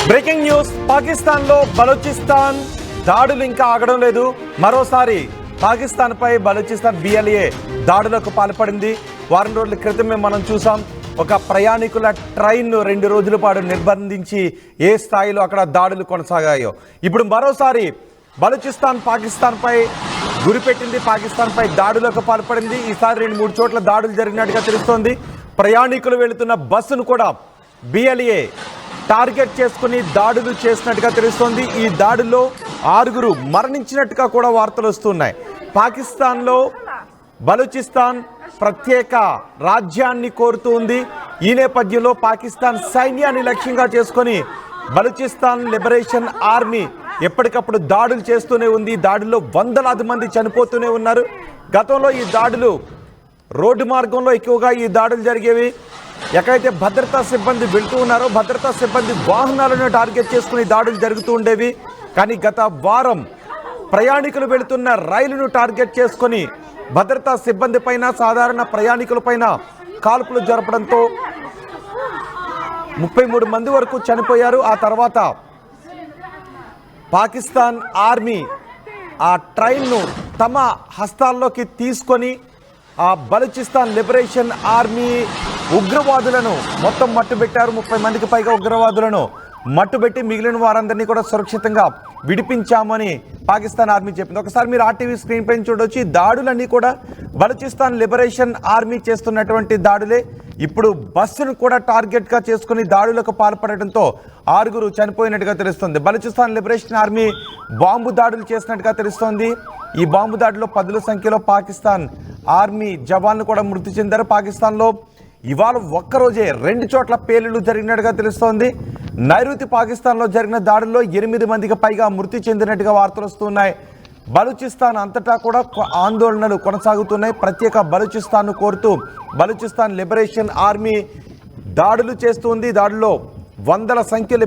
Breaking news. పాకిస్తాన్లో బలూచిస్తాన్ దాడులు ఇంకా ఆగడం లేదు. మరోసారి పాకిస్తాన్పై బలూచిస్తాన్ BLA దాడులకు పాల్పడింది. వారం రోజుల క్రితమే మనం చూసాం. ఒక ప్రయాణికుల ట్రైన్ 2 రోజుల పాటు నిర్బంధించి ఏ స్థాయిలో అక్కడ దాడులు కొనసాగాయో ఇప్పుడు మరోసారి బలూచిస్తాన్ పాకిస్తాన్పై గురిపెట్టింది. పాకిస్తాన్పై దాడులకు పాల్పడింది. ఈసారి 2-3 చోట్ల దాడులు జరిగినట్టుగా తెలుస్తోంది. ప్రయాణికులు వెళుతున్న బస్సును కూడా BLA టార్గెట్ చేసుకుని దాడులు చేసినట్టుగా తెలుస్తోంది. ఈ దాడుల్లో 6 మరణించినట్టుగా కూడా వార్తలు వస్తున్నాయి. పాకిస్తాన్లో బలూచిస్తాన్ ప్రత్యేక రాజ్యాన్ని కోరుతుంది. ఈ నేపథ్యంలో పాకిస్తాన్ సైన్యాన్ని లక్ష్యంగా చేసుకొని బలూచిస్తాన్ లిబరేషన్ ఆర్మీ ఎప్పటికప్పుడు దాడులు చేస్తూనే ఉంది. దాడుల్లో వందలాది మంది చనిపోతూనే ఉన్నారు. గతంలో ఈ దాడులు రోడ్డు మార్గంలో ఎక్కువగా ఈ దాడులు జరిగేవి. ఎక్కడైతే భద్రతా సిబ్బంది వెళ్తూ ఉన్నారో భద్రతా సిబ్బంది వాహనాలను టార్గెట్ చేసుకుని దాడులు జరుగుతూ ఉండేవి. కానీ గత వారం ప్రయాణికులు వెళుతున్న రైలును టార్గెట్ చేసుకొని భద్రతా సిబ్బంది పైన సాధారణ ప్రయాణికుల పైన కాల్పులు జరపడంతో 33 మంది వరకు చనిపోయారు. ఆ తర్వాత పాకిస్తాన్ ఆర్మీ ఆ ట్రైన్ను తమ హస్తాల్లోకి తీసుకొని ఆ బలూచిస్తాన్ లిబరేషన్ ఆర్మీ ఉగ్రవాదులను మొత్తం మట్టుబెట్టారు. 30 మందికి పైగా ఉగ్రవాదులను మట్టుబెట్టి మిగిలిన వారందరినీ కూడా సురక్షితంగా విడిపించామని పాకిస్తాన్ ఆర్మీ చెప్పింది. ఒకసారి మీరు RTV స్క్రీన్ పైన చూడొచ్చు. ఈ దాడులన్నీ కూడా బలూచిస్తాన్ లిబరేషన్ ఆర్మీ చేస్తున్నటువంటి దాడులే. ఇప్పుడు బస్సును కూడా టార్గెట్గా చేసుకుని దాడులకు పాల్పడటంతో 6 చనిపోయినట్టుగా తెలుస్తుంది. బలూచిస్తాన్ లిబరేషన్ ఆర్మీ బాంబు దాడులు చేసినట్టుగా తెలుస్తోంది. ఈ బాంబు దాడిలో 10ల సంఖ్యలో పాకిస్తాన్ ఆర్మీ జవాన్లు కూడా మృతి చెందారు. పాకిస్తాన్లో ఇవాళ ఒక్కరోజే 2 చోట్ల పేలుళ్లు జరిగినట్టుగా తెలుస్తోంది. నైరుతి పాకిస్తాన్లో జరిగిన దాడుల్లో 8 మందికి పైగా మృతి చెందినట్టుగా వార్తలు వస్తున్నాయి. బలూచిస్తాన్ అంతటా కూడా ఆందోళనలు కొనసాగుతున్నాయి. ప్రత్యేక బలూచిస్తాన్ను కోరుతూ బలూచిస్తాన్ లిబరేషన్ ఆర్మీ దాడులు చేస్తుంది. దాడుల్లో వందల సంఖ్యలు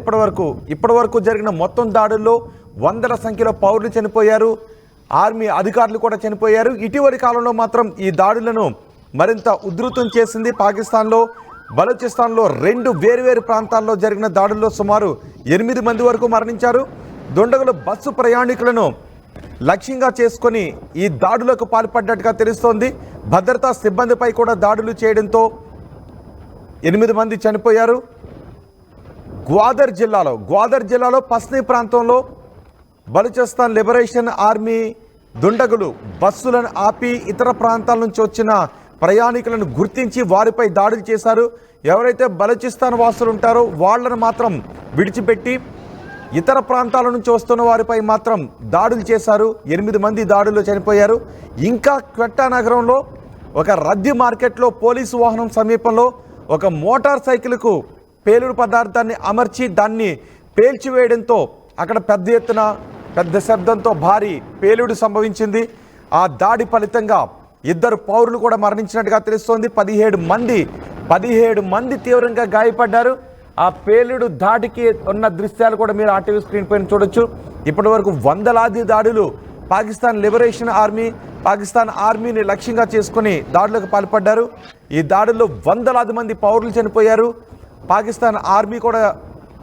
ఇప్పటి వరకు జరిగిన మొత్తం దాడుల్లో వందల సంఖ్యలో పౌరులు చనిపోయారు. ఆర్మీ అధికారులు కూడా చనిపోయారు. ఇటీవలి కాలంలో మాత్రం ఈ దాడులను మరింత ఉధృతం చేసింది. పాకిస్తాన్లో బలూచిస్తాన్లో 2 వేర్వేరు ప్రాంతాల్లో జరిగిన దాడుల్లో సుమారు 8 మంది వరకు మరణించారు. దుండగులు బస్సు ప్రయాణికులను లక్ష్యంగా చేసుకొని ఈ దాడులకు పాల్పడ్డట్టుగా తెలుస్తోంది. భద్రతా సిబ్బందిపై కూడా దాడులు చేయడంతో 8 మంది చనిపోయారు. గ్వాదర్ జిల్లాలో పస్నీ ప్రాంతంలో బలూచిస్తాన్ లిబరేషన్ ఆర్మీ దుండగులు బస్సులను ఆపి ఇతర ప్రాంతాల నుంచి వచ్చిన ప్రయాణికులను గుర్తించి వారిపై దాడులు చేశారు. ఎవరైతే బలూచిస్తాన్ వాసులు ఉంటారో వాళ్ళను మాత్రం విడిచిపెట్టి ఇతర ప్రాంతాల నుంచి వస్తున్న వారిపై మాత్రం దాడులు చేశారు. 8 మంది దాడుల్లో చనిపోయారు. ఇంకా క్వెట్టా నగరంలో ఒక రద్దీ మార్కెట్లో పోలీసు వాహనం సమీపంలో ఒక మోటార్ సైకిల్కు పేలుడు పదార్థాన్ని అమర్చి దాన్ని పేల్చివేయడంతో అక్కడ పెద్ద శబ్దంతో భారీ పేలుడు సంభవించింది. ఆ దాడి ఫలితంగా 2 పౌరులు కూడా మరణించినట్టుగా తెలుస్తోంది. 17 మంది తీవ్రంగా గాయపడ్డారు. ఆ పేలుడు దాడికి ఉన్న దృశ్యాలు కూడా మీరు RTV స్క్రీన్ పైన చూడొచ్చు. ఇప్పటి వరకు వందలాది దాడులు పాకిస్తాన్ లిబరేషన్ ఆర్మీని లక్ష్యంగా చేసుకుని దాడులకు పాల్పడ్డారు. ఈ దాడుల్లో వందలాది మంది పౌరులు చనిపోయారు. పాకిస్తాన్ ఆర్మీ కూడా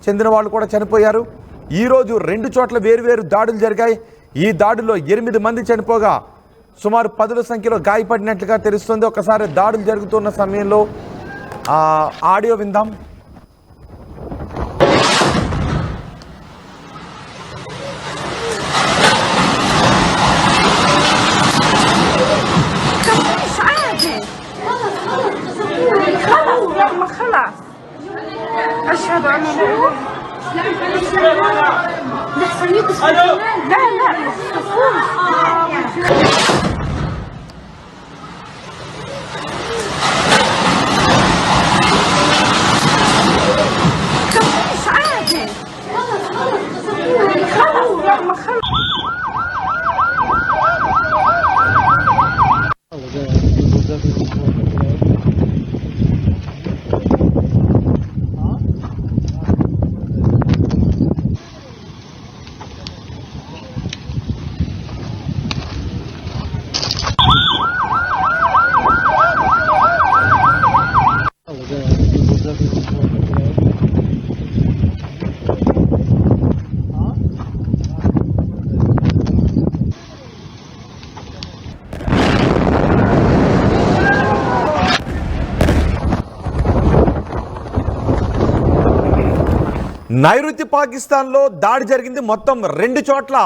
చెందిన వాళ్ళు కూడా చనిపోయారు. ఈరోజు 2 చోట్ల వేరువేరు దాడులు జరిగాయి. ఈ దాడుల్లో 8 మంది చనిపోగా సుమారు 10ల సంఖ్యలో గాయపడినట్లుగా తెలుస్తుంది. ఒకసారి దాడులు జరుగుతున్న సమయంలో ఆడియో విందాం. أشهد أن నైరుతి పాకిస్తాన్లో దాడి జరిగింది. మొత్తం 2 చోట్ల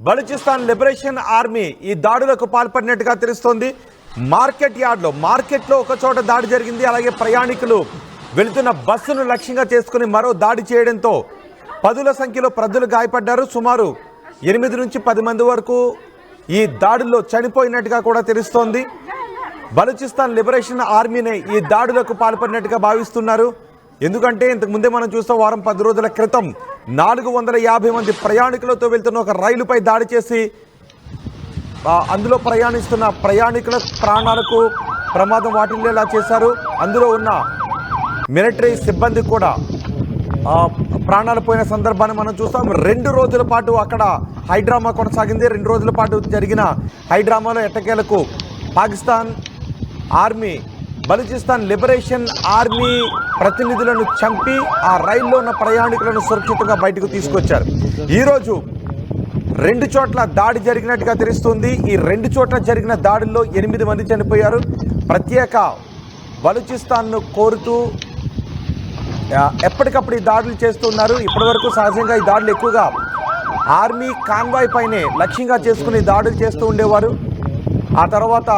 బలూచిస్తాన్ లిబరేషన్ ఆర్మీ ఈ దాడులకు పాల్పడినట్టుగా తెలుస్తోంది. మార్కెట్లో ఒక చోట దాడి జరిగింది. అలాగే ప్రయాణికులు వెళుతున్న బస్సును లక్ష్యంగా చేసుకుని మరో దాడి చేయడంతో పదుల సంఖ్యలో ప్రజలు గాయపడ్డారు. సుమారు 8 నుంచి 10 మంది వరకు ఈ దాడుల్లో చనిపోయినట్టుగా కూడా తెలుస్తోంది. బలూచిస్తాన్ లిబరేషన్ ఆర్మీనే ఈ దాడులకు పాల్పడినట్టుగా భావిస్తున్నారు. ఎందుకంటే ఇంతకు ముందే మనం చూస్తాం, వారం 10 రోజుల క్రితం 450 మంది ప్రయాణికులతో వెళ్తున్న ఒక రైలుపై దాడి చేసి అందులో ప్రయాణిస్తున్న ప్రయాణికుల ప్రాణాలకు ప్రమాదం వాటిల్లేలా చేశారు. అందులో ఉన్న మిలిటరీ సిబ్బంది కూడా ప్రాణాలు పోయిన సందర్భాన్ని మనం చూస్తాం. 2 రోజుల పాటు అక్కడ హైడ్రామా కొనసాగింది. 2 రోజుల పాటు జరిగిన హైడ్రామాలో ఎట్టకేలకు Pakistan army Balochistan liberation army ప్రతినిధులను చంపి ఆ రైల్లో ఉన్న ప్రయాణికులను సురక్షితంగా బయటకు తీసుకొచ్చారు. ఈరోజు 2 చోట్ల దాడి జరిగినట్టుగా తెలుస్తుంది. ఈ 2 చోట్ల జరిగిన దాడుల్లో 8 మంది చనిపోయారు. ప్రత్యేక బలూచిస్తాన్ను కోరుతూ ఎప్పటికప్పుడు ఈ దాడులు చేస్తున్నారు. ఇప్పటివరకు సహజంగా ఈ దాడులు ఎక్కువగా ఆర్మీ కాన్వాయ్ పైనే లక్ష్యంగా చేసుకుని దాడులు చేస్తూ ఉండేవారు. ఆ తర్వాత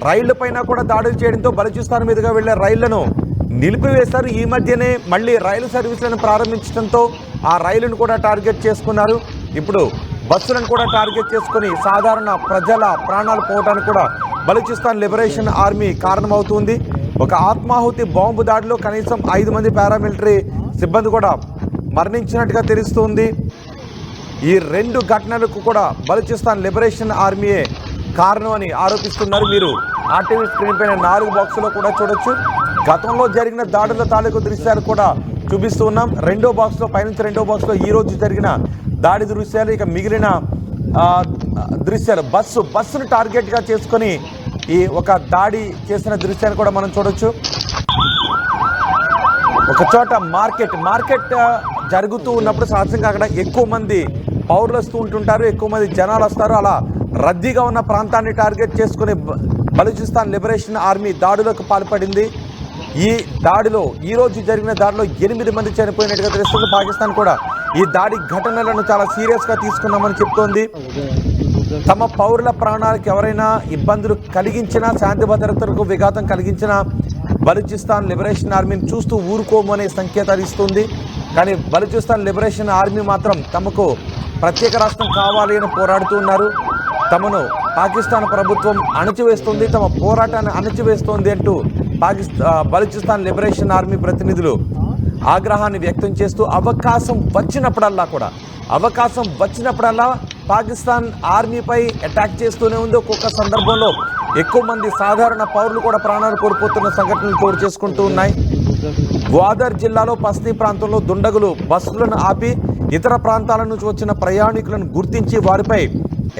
రైళ్ల పైన కూడా దాడులు చేయడంతో బలూచిస్తాన్ మీదుగా వెళ్లే రైళ్లను నిలిపివేశారు. ఈ మధ్యనే మళ్ళీ రైలు సర్వీసులను ప్రారంభించడంతో ఆ రైలును కూడా టార్గెట్ చేసుకున్నారు. ఇప్పుడు బస్సులను కూడా టార్గెట్ చేసుకుని సాధారణ ప్రజల ప్రాణాలు పోవడానికి కూడా బలూచిస్తాన్ లిబరేషన్ ఆర్మీ కారణమవుతుంది. ఒక ఆత్మాహుతి బాంబు దాడిలో కనీసం 5 మంది పారామిలిటరీ సిబ్బంది కూడా మరణించినట్టుగా తెలుస్తుంది. ఈ 2 ఘటనలకు కూడా బలూచిస్తాన్ లిబరేషన్ ఆర్మీయే కారణం అని ఆరోపిస్తున్నారు. మీరు ఆర్టీవీ స్క్రీన్ పైన 4 బాక్సులో కూడా చూడొచ్చు. గతంలో జరిగిన దాడుల తాలూకు దృశ్యాలు కూడా చూపిస్తూ ఉన్నాం. 2వ బాక్స్లో పైనుంచి 2వ బాక్స్లో ఈ రోజు జరిగిన దాడి దృశ్యాలు, ఇక మిగిలిన దృశ్యాలు బస్సును టార్గెట్గా చేసుకొని ఈ ఒక దాడి చేసిన దృశ్యాన్ని కూడా మనం చూడొచ్చు. ఒక చోట మార్కెట్ జరుగుతూ ఉన్నప్పుడు సహజంగా అక్కడ ఎక్కువ మంది పౌరులు వస్తూ ఉంటుంటారు, ఎక్కువ మంది జనాలు వస్తారు. అలా రద్దీగా ఉన్న ప్రాంతాన్ని టార్గెట్ చేసుకుని బలూచిస్తాన్ లిబరేషన్ ఆర్మీ దాడులకు పాల్పడింది. ఈ రోజు జరిగిన దాడిలో 8 మంది చనిపోయినట్టుగా తెలుస్తుంది. పాకిస్తాన్ కూడా ఈ దాడి ఘటనలను చాలా సీరియస్గా తీసుకున్నామని చెప్తోంది. తమ పౌరుల ప్రాణాలకు ఎవరైనా ఇబ్బందులు కలిగించినా, శాంతి భద్రతలకు విఘాతం కలిగించినా బలూచిస్తాన్ లిబరేషన్ ఆర్మీని చూస్తూ ఊరుకోమనే సంకేతాలు ఇస్తుంది. కానీ బలూచిస్తాన్ లిబరేషన్ ఆర్మీ మాత్రం తమకు ప్రత్యేక రాష్ట్రం కావాలి అని పోరాడుతూ ఉన్నారు. తమను పాకిస్తాన్ ప్రభుత్వం అణచివేస్తుంది, తమ పోరాటాన్ని అణచివేస్తోంది అంటూ బలూచిస్తాన్ లిబరేషన్ ఆర్మీ ప్రతినిధులు ఆగ్రహాన్ని వ్యక్తం చేస్తూ అవకాశం వచ్చినప్పుడల్లా పాకిస్తాన్ ఆర్మీపై అటాక్ చేస్తూనే ఉంది. ఒక్కొక్క సందర్భంలో ఎక్కువ మంది సాధారణ పౌరులు కూడా ప్రాణాలు కోల్పోతున్న సంఘటనలు చోటు చేసుకుంటూ ఉన్నాయి. గ్వాదర్ జిల్లాలో పస్తీ ప్రాంతంలో దుండగులు బస్సులను ఆపి ఇతర ప్రాంతాల నుంచి వచ్చిన ప్రయాణికులను గుర్తించి వారిపై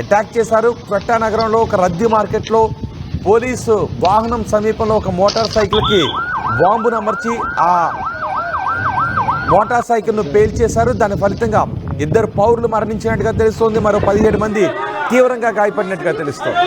అటాక్ చేశారు. క్వెట్టా నగరంలో ఒక రద్దీ మార్కెట్లో పోలీసు వాహనం సమీపంలో ఒక మోటార్ సైకిల్కి బాంబును అమర్చి ఆ మోటార్ సైకిల్ను పేల్చేశారు. దాని ఫలితంగా 2 పౌరులు మరణించినట్టుగా తెలుస్తోంది. మరో 17 మంది తీవ్రంగా గాయపడినట్టుగా తెలుస్తోంది.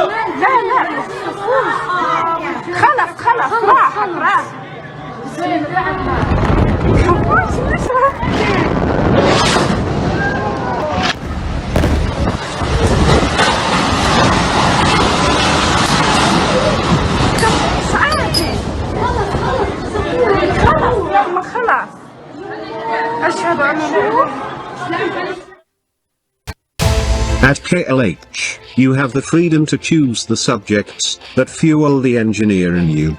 At KLH, you have the freedom to choose the subjects that fuel the engineer in you.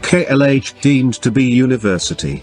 KLH deemed to be university.